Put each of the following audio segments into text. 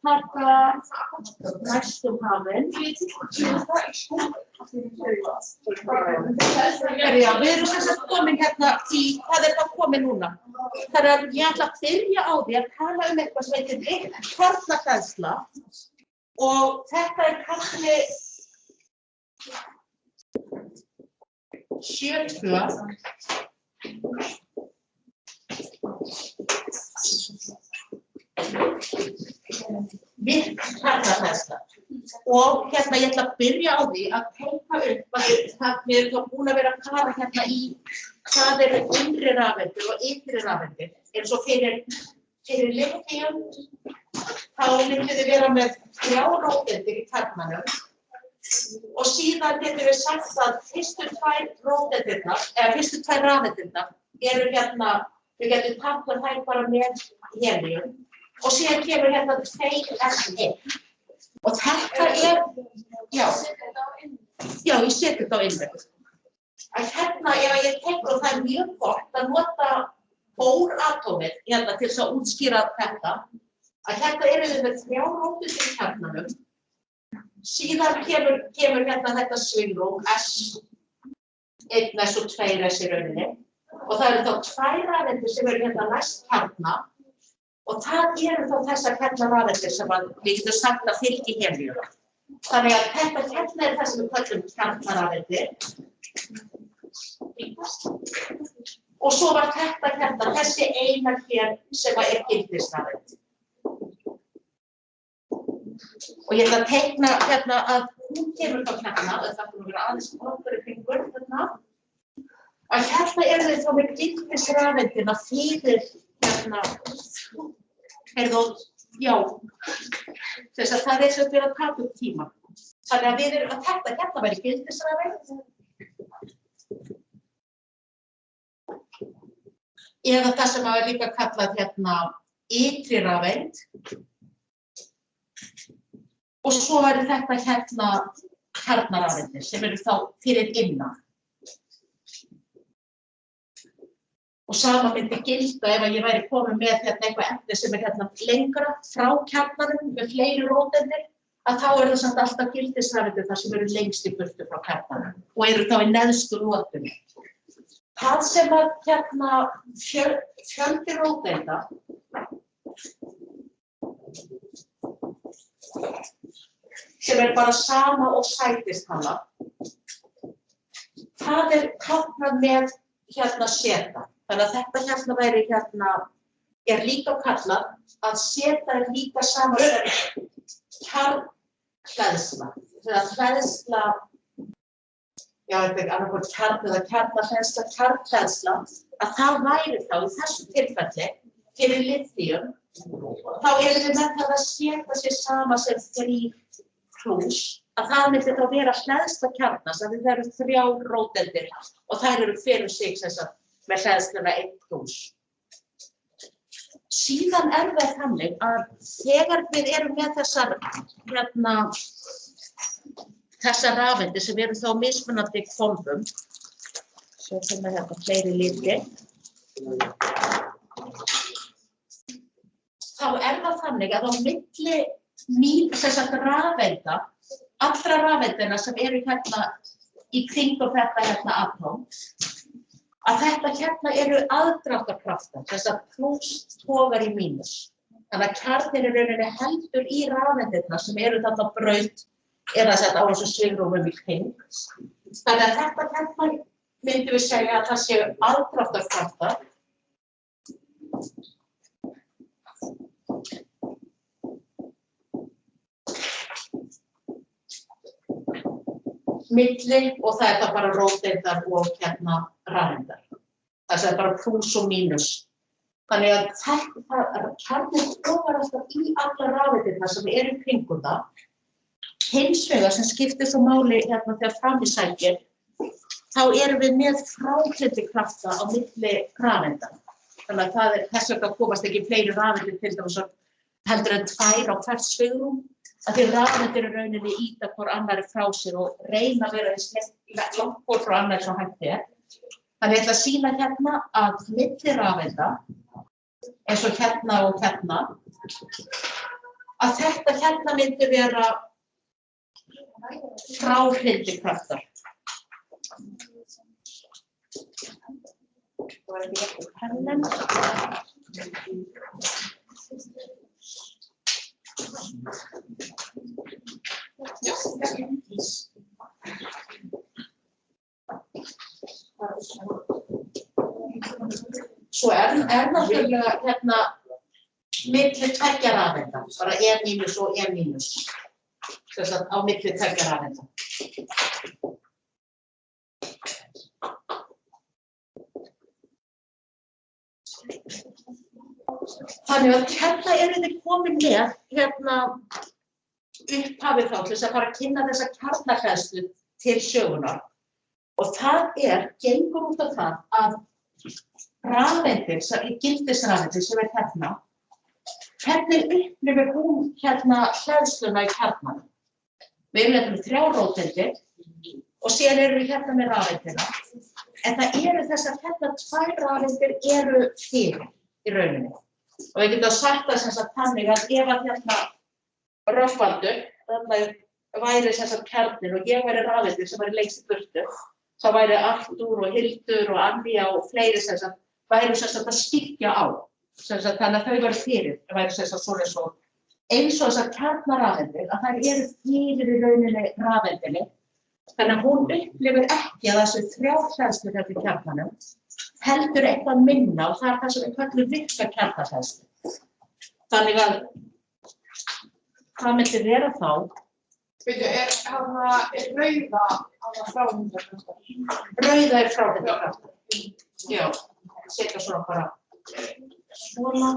taka næstum hafinn. Já, við erum sem sagt komin hérna hvað er það komið núna? Þannig að ég ætla að byrja á því að tala eitthvað sem heitir kjarnahleðsla og þetta er kafli 72. Virk kjarnahleðsla. Og hérna ég ætla að byrja á því að teikna upp að við erum búin að vera að fara hérna í hvað eru innri rafeindir og ytri rafeindir. Eins og fyrir lithium þá myndum við vera með 3 róteindir í kjarnanum og síðan getum við sagt að fyrstu 2 róteindirnar, eða fyrstu 2 rafeindirnar eru hérna, við getum tappað þær bara með helium og síðan kemur hérna 2s1. Og þetta er, já, ég seti þetta á innlegg. Að hérna, ef ég teikna, og það er mjög gott að nota bóratómið hérna til þess að útskýra þetta, að hérna eru við með 3 róteindir í kjarnanum, síðan kemur hérna þetta svingrúm S1, S og 2s í rauninni, og það eru þá 2 rafeindir sem eru hérna næst kjarna, og það eru þá þessar kjarnarafeindir sem við getum sagt að fylgi helium. Þannig að þetta kjarna er það sem við kallum kjarnarafeindir. Og svo var þetta kjarna, þessi eina hér sem er gildisrafeind. Og ég ætla að teikna hérna að hún kemur þá kjarna, það er að vera aðeins okkur kringur hérna. Að hérna eru við þá með gildisrafeindina fyrir hérna, já, þess að það er sem við erum að taka upp tíma. Þannig að við erum að þetta hérna væri gildisrafeind. Eða það sem er líka kallað hérna ytri rafeind. Og svo væri þetta hérna kjarnarafeindir sem eru þá fyrir innan. Og sama myndi gilda ef ég væri komin með hérna eitthvað efni sem er hérna lengra frá kjarnanum með fleiri róteindir, að þá það samt alltaf gildisrafeindir þar sem eru lengst í burtu frá kjarnanum og eru þá í neðstu rótunni. Það sem að hérna fjöldi róteinda sem er bara sama og sætistala, það er táknað með hérna seta. Þannig að þetta hérna væri hérna, er líka kallað að seta er líka sama sem kjarnhleðsla. Þannig að hleðsla, já þetta er annarkvort kjarn eða kjarnhleðsla, að það væri þá í þessu tilfelli fyrir lithium, þá erum við með það að seta sér sama sem 3+, að það myndi þá vera hleðsla kjarnans, að það eru 3 róteindir og þær eru fyrir sig sem sagt með hleðsluna 1+. Síðan er það þannig að þegar við erum með þessar rafeindir sem eru þá mismunandi hvolfum, svo kemur hérna fleiri litir, þá er það þannig að á milli rafeinda, allra rafeindina sem eru hérna í kringum þetta hérna atóm, að þetta hérna eru aðdráttarkraftar, þess að plús togar í mínus. Þannig að kjarninn er rauninni heldur í rafeindirnar sem eru þarna braut eða sett á þessu svigrúmum í kring. Þannig að þetta hérna myndum við segja að það séu aðdráttarkraftar. Milli og það er það bara róteindar og hérna rafeindar. Það er bara plús og mínus. Þannig að kjarninn togar alltaf í alla rafeindirnar sem eru í kringum það. Hins vegar sem skiptir svo máli hérna þegar fram í sækir, þá erum við með fráhrindingarkrafta á milli rafeinda. Þannig að það er þess vegna komast ekki fleiri rafeindir til dæmis heldur en 2 á hvert svigrúm. Að því rafeindir í rauninni ýta hvor annarri frá sér og reyna að vera eins langt hvor frá annarri sem hægt er. Þannig ég ætla að sýna hérna að milli rafeinda, eins og hérna og hérna, að þetta hérna myndi vera fráhrindinkraftar. Það var ekki rétt pennan. Svo náttúrulega hérna milli tveggja rafeinda, bara E- og E-. Þess að á milli tveggja rafeinda. Þannig að hérna eru þið komin með hérna upphafið þá til þess að fara að kynna þessa kjarnahleðslu til sögunar. Og það gengur út af það að rafeindir, gildisrafeindir sem hérna, hvernig upplifir hún hérna hleðsluna í kjarnanum? Við erum hérna með 3 róteindir og síðan erum við hérna með rafeindina. En það eru þessar hérna 2 rafeindir eru fyrir í rauninni. Og við getum sagt það sem sagt þannig að ef að hérna Rögnvaldur, þarna væri sem sagt kjarninn og ég væri rafeindir sem væri lengst í burtu, þá væri Artúr og Hildur og Anja og fleiri sem sagt væri sem sagt að skikja á. Sem sagt þannig að þau væri fyrir, væri sem sagt svona eins og þessar kjarnarafeindir að þær eru fyrir í rauninni rafeindinni. Þannig að hún upplifir ekki að þessu 3 hleðslur hérna í kjarnanum heldur eitthvað minna og það er það sem við köllum virka kjarnahleðslu. Þannig að hvað myndi vera þá? Veitu, er rauða fráhrindinkraftar? Rauða fráhrindinkraftar. Já, setja svona bara svona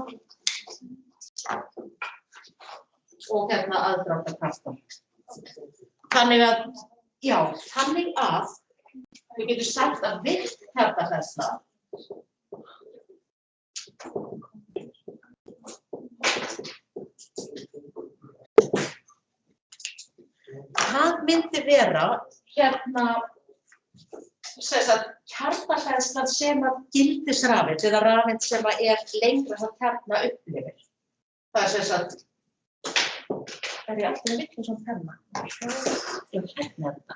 og hérna aðdráttarkraftar. Þannig að, já, þannig að við getum sagt að virk kjarnahleðsla það myndi vera hérna sem sagt kjarnahleðslan sem að gildisrafeind eða rafeind sem að lengra frá kjarna upplifir. Það sem sagt ég alltaf miklu svona penna. Ég hérna þetta.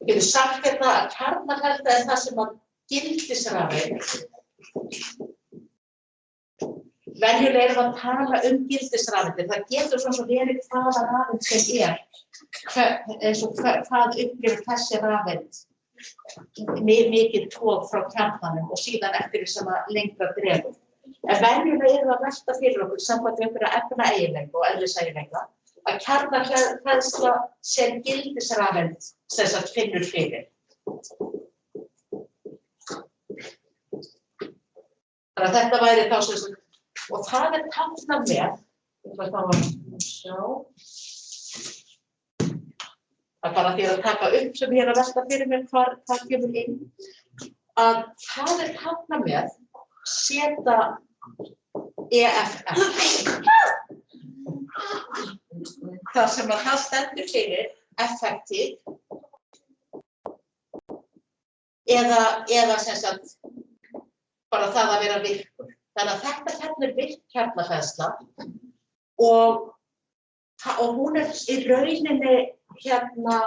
Við getum sagt hérna að kjarnahleðsla er það sem að gildisrafeind. Venjulega erum við að tala gildisrafeindir. Það getur svo verið hvaða rafeind sem eins og hvað upplifir þessi rafeind mikið tog frá kjarnanum og síðan eftir því sem að lengra dregur. En venjulega erum við að velta fyrir okkur samkvæmt við einhverja efnaeiginleika og eðliseiginleika að kjarnahleðsla sem gildisrafeind sem sagt finnur fyrir. Þannig að þetta væri þá sem sagt og það táknað með, það bara því að taka upp sem ég að velta fyrir mér hvað kemur inn, að það táknað með setja EFF. Það sem að það stendur fyrir effektív eða sem sagt bara það að vera virkur. Þannig að þetta hérna virk kjarnahleðsla og hún í rauninni hérna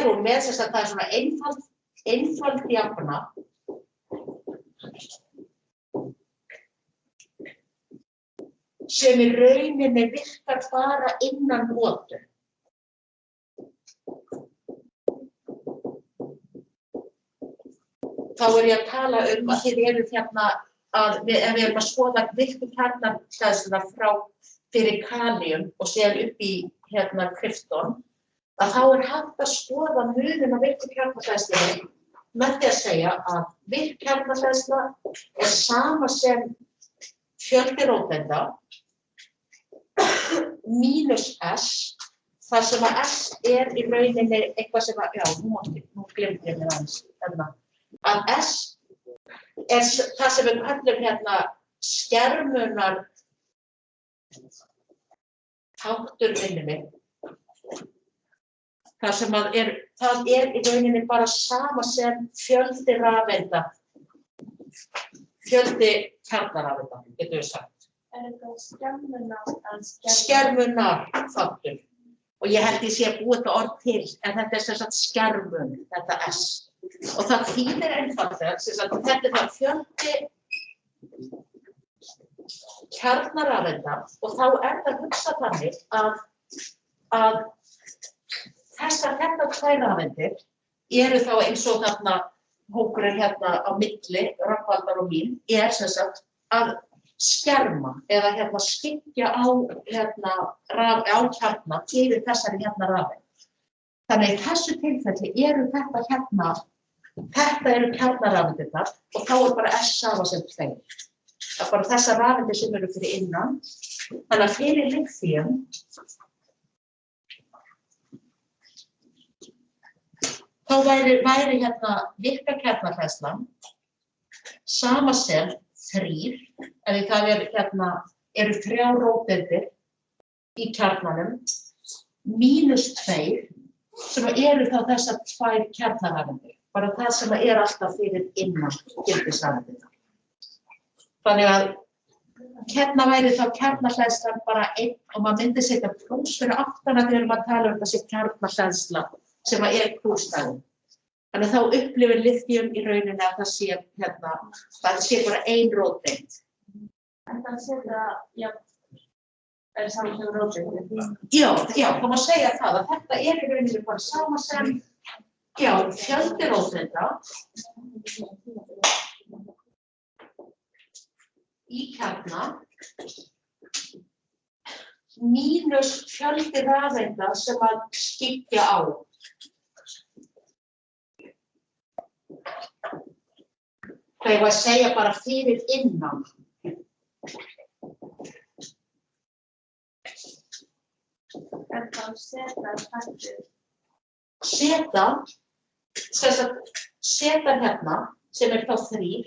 hún með þess að það er svona einfald jafna sem í rauninni virkar bara innan notu. Þá ég að tala að þið eru hérna ef við erum að skoða virku kjarnahleðsluna fyrir kalíum og síðan upp í hérna krypton, að þá hægt að skoða muninn á virku kjarnahleðslunni með því að segja að virk kjarnahleðsla er sama sem fjöldi róteinda mínus S, þar sem að S í rauninni eitthvað sem að, já, nú glemdi ég mér aðeins, að S það sem við kallum hérna skermunar þáttur minni. Það sem að það í rauninni bara sama sem fjöldi rafeinda, fjöldi kjarnarafeinda, getum við sagt. Skermunarþáttur. Og ég held ég sé að búa þetta orð til, en þetta sem sagt skermun, þetta S. Og það þýðir einfaldlega, sem sagt, þetta það fjöldi kjarnarafeinda og þá það hugsað þannig að þessar tvær rafeindir eru þá eins og þarna hókurinn hérna á milli, Rögnvaldar og mín, sem sagt að skerma eða skyggja á kjarna yfir þessari rafeind. Þannig í þessu tilfelli eru þetta eru kjarnarafeindirnar og þá bara S sama sem 2. Það bara þessar rafeindir sem eru fyrir innan. Þannig að fyrir lithium þá væri virka kjarnahleðslan sama sem 3, ef það eru 3 róteindir í kjarnanum, -2, sem eru þá þessar 2 kjarnarafeindir, bara það sem alltaf fyrir innan gildisrafeindirnar. Þannig að hérna væri þá kjarnahleðslan bara 1 og maður myndi setja plús fyrir aftana þegar maður tala þessi kjarnahleðsla sem plússtæðin. Þannig að þá upplifir lithium í rauninni að það sé bara 1 róteind. En það sama sem róteind? Já, það má segja það að þetta í rauninni bara sama sem, fjöldi róteinda í kjarna mínus fjöldi rafeinda sem að skyggja á. Það ég að segja bara fyrir innan. En þá setan hérna, sem þá 3,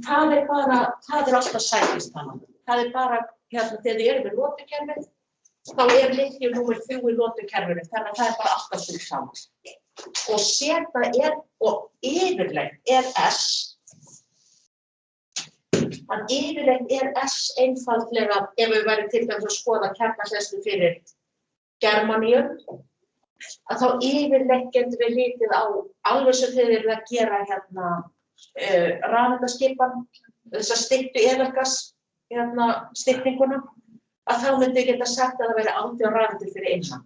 það alltaf sætistalan. Það bara, þegar þið eru með lotukerfið, þá lithium númer 3 í lotukerfinu, þannig að það bara alltaf sem saman. Og seta og yfirleitt S, þannig yfirleitt S einfaldlega, ef við værum til dæmis að skoða kjarnahleðslu fyrir germaníum, að þá yfirleitt getum við litið á, alveg sem þið eru að gera rafeindaskipan, þessa styttu eðalgas, styttinguna, að þá myndi ég geta sagt að það væri 18 rafeindir fyrir innan.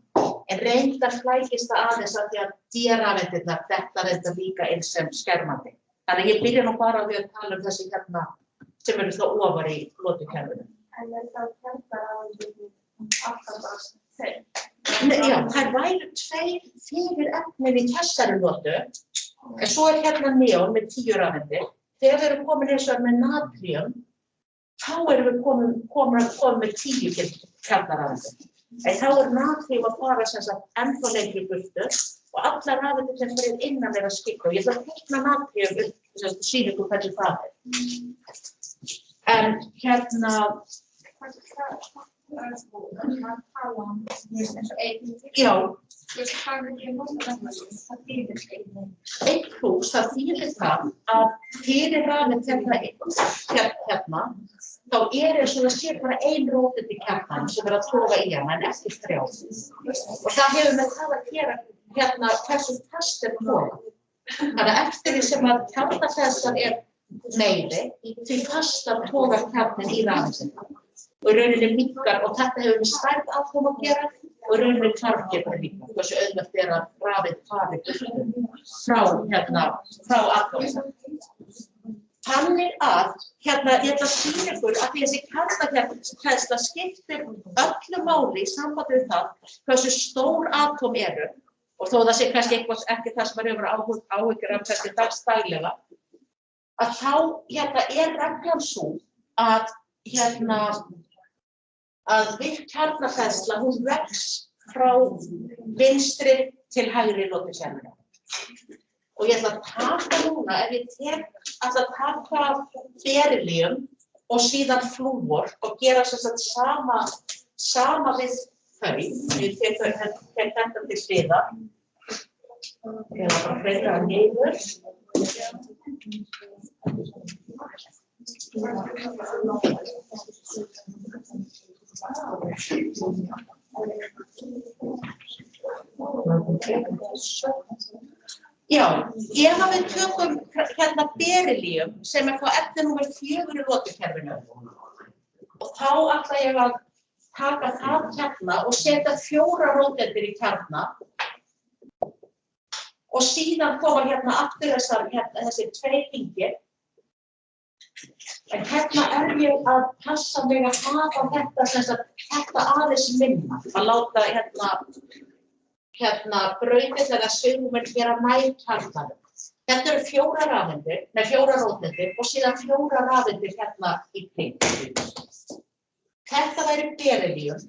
En reyndar flækist það aðeins að því að D-rafeindirnar þetta reyndar líka eins sem skermandi. Þannig að ég byrja nú bara á því að tala þessi sem eru þá ofar í lotukerfinu. En þá kjarnarafeindirnar alltaf bara 2? Já, þær væru 2 fyrir efnið í þessari lotu, en svo neon með 10 rafeindir. Þegar við erum komin eins og með natrium, þá erum við komin með 10 kjarnarafeindir. En þá natrium að fara ennþá lengri burtu og allar rafeindir sem fyrir innan að skyggja. Og ég ætla að teikna natrium upp, sýna ykkur hvernig það En já, 1 plús, það þýðir það að fyrir rafeind þá eins og það sé bara 1 róteind í kjarnanum sem að toga í hana en ekki 3. Og það hefur með það að gera hversu fast toga. Þannig að eftir því sem að kjarnahleðslan meiri, því fastar togar kjarninn í rafeindina. Og í rauninni minnkar, og þetta hefur með stærð atóm að gera, og í rauninni hvarfgetur líka, hversu auðvelt að rafeind fari frá atómum. Þannig að, ég ætla að sýna ykkur að þessi kjarnahleðsla skiptir öllu máli í sambandi við það hversu stór atóm eru, og þó það sé kannski ekki það sem hefur áhyggjur af kannski dagstælega, að þá reglan sú að virk kjarnahleðsla, hún vex frá vinstri til hægri lotukerfinu. Og ég ætla að taka núna, ef ég ætla að taka berilíum og síðan flúor og gera sama við þau. Ég tek þetta til hliðar. Ég ætla bara að breyta það niður. Já, ef við tökum hérna berilíum sem þá efni númer 4 í lotukerfinu og þá ætla ég að taka það hérna og setja 4 róteindir í kjarna og síðan koma hérna aftur þessi 2 hringir. En hérna ég að passa mig að hafa þetta aðeins minna, að láta hérna brauðið eða svigrúmin vera nær kjarnanum. Þetta eru 4 rafeindir, 4 róteindir og síðan 4 rafeindir hérna í kring. Þetta væri berilíum.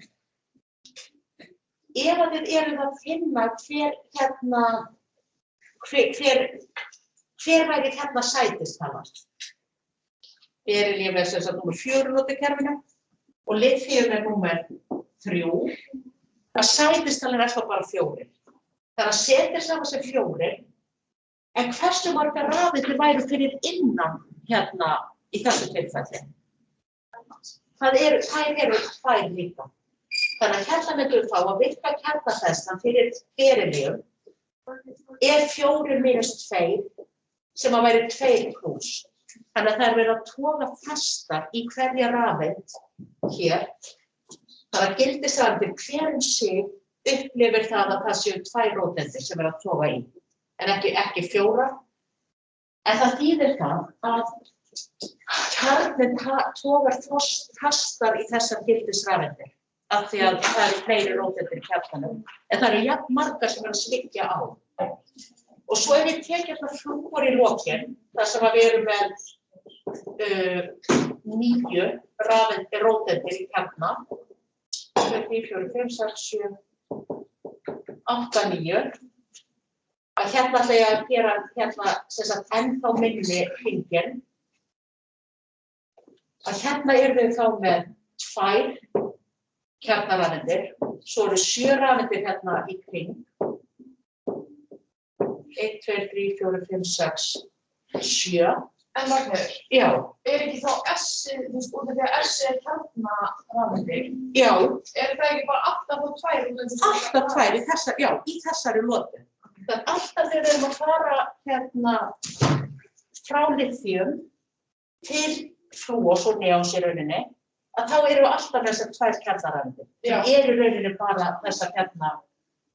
Ef að þið eruð að finna hver væri hérna sætistalan. Berilíum sem sagt númer 4 í lotukerfinu og lithium númer 3. Að sætistalinn þá bara 4. Það að setja saman sem 4, en hversu margar rafeindir væru fyrir innan hérna í þessu tilfelli? Þær eru 2 líka. Þannig að hérna myndum við fá að virka kjarnafestan fyrir berilíum 4 mínus 2 sem að væri 2 plús. Þannig að það verið að toga fastar í hverja rafeind hér. Það að gildisrafeindir hver sig upplifir það að það séu 2 róteindir sem að toga í, en ekki 4. En það þýðir það að kjarninn togar fastar í þessar gildisrafeindir, af því að það eru fleiri róteindir í kjarnanum, en það eru jafn margar sem að sliggja á. Og svo ef við tekjum það flúor í lokin, þar sem að við erum með 9 róteindir í kjarna, 2, 3, 4, 5, 6, 7, 8, 9. Að hérna ætla ég að gera ennþá minni hringinn. Að hérna erum við þá með 2 kjarnarafeindir, svo eru 7 rafeindir hérna í kring. 1, 2, 3, 4, 5, 6, 7. En Magnur, Já. Ekki þá S-ið, þú veist, út af því að S-ið kjarnarafeindir? Já. Það ekki bara alltaf á 2? Alltaf 2 í þessari lotu. Það alltaf þegar við erum að fara hérna frá lithium til flúors og neons í rauninni, að þá eru alltaf þessar 2 kjarnarafeindir. Það eru í rauninni bara þessar kjarna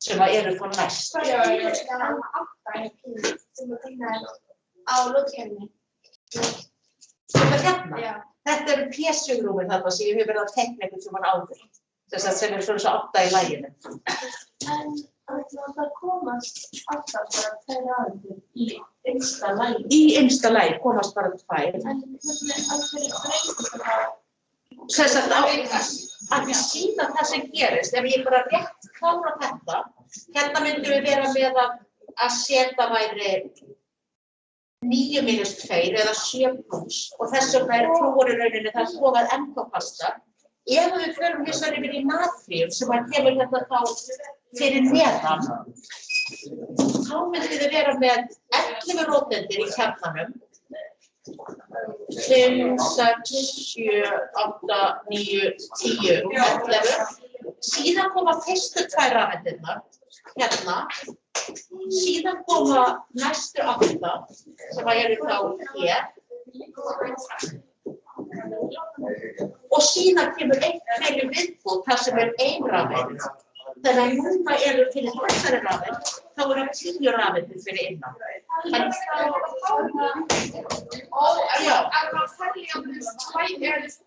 sem eru þá næst. Já. Það er 8 sem að finna á lotukerfinu. Sem hérna? Já. Þetta eru P-svigrúmin þarna sem ég hef verið að teikna einhvern tímann áður. Sem eru svona 8 í laginu. En það komast alltaf bara 2 rafeindir í innsta lagi. Í innsta lagi komast bara 2. En hvernig breytist það? Sem sagt að við sína það sem gerist, ef ég bara rétt klára þetta, hérna myndum við vera með að seta væri 9 mínus 2 eða 7 plús og þess vegna flúor í rauninni það togað ennþá fastar. Ef við förum hins vegar yfir í natríum sem að kemur þetta þá fyrir neðan, þá myndum við vera með 11 róteindir í kjarnanum. 5, 6, 7, 8, 9, 10 og 11. Síðan koma fyrstu 2 rafeindirnar hérna. Síðan koma næstu 8 sem eru þá hér. Og síðan kemur fyrir viðbútt þar sem 1 rafeind. Þannig að núna eru fyrir þessari rafeind, þá eru 10 rafeindir fyrir innan.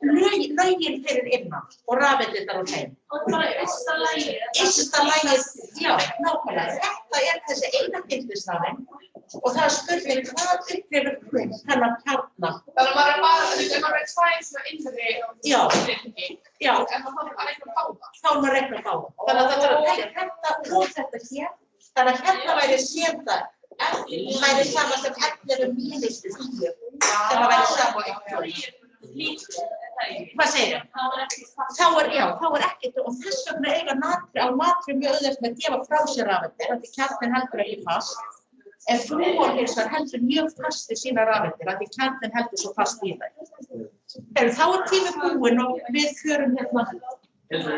Lögin fyrir innan og rafeindirnar á þeim. Og bara ysta lagi? Ysta lagi, já, nákvæmlega. Þetta þessi eina gildisrafeind og það spurning hvað upplifir þennan kjarna. Þannig að maður bara 2 svona innri hringi. Já. En maður þarf að reikna á það. Þá er maður að reikna á það. Þannig að það þarf að telja þetta og þetta hér. Þannig að hérna væri seta, væri sama sem 11 mínus 10. Það væri sama á 1. Hvað segir þau? Þá er ekkert og þess vegna eiga natrín mjög auðvelt með að gefa frá sér rafeindir, af því kjarninn heldur ekki fast. En flúor hins vegar heldur mjög fast í sínar rafeindir, af því kjarninn heldur svo fast í þær. Þá er tími búinn og við förum hérna. Þetta er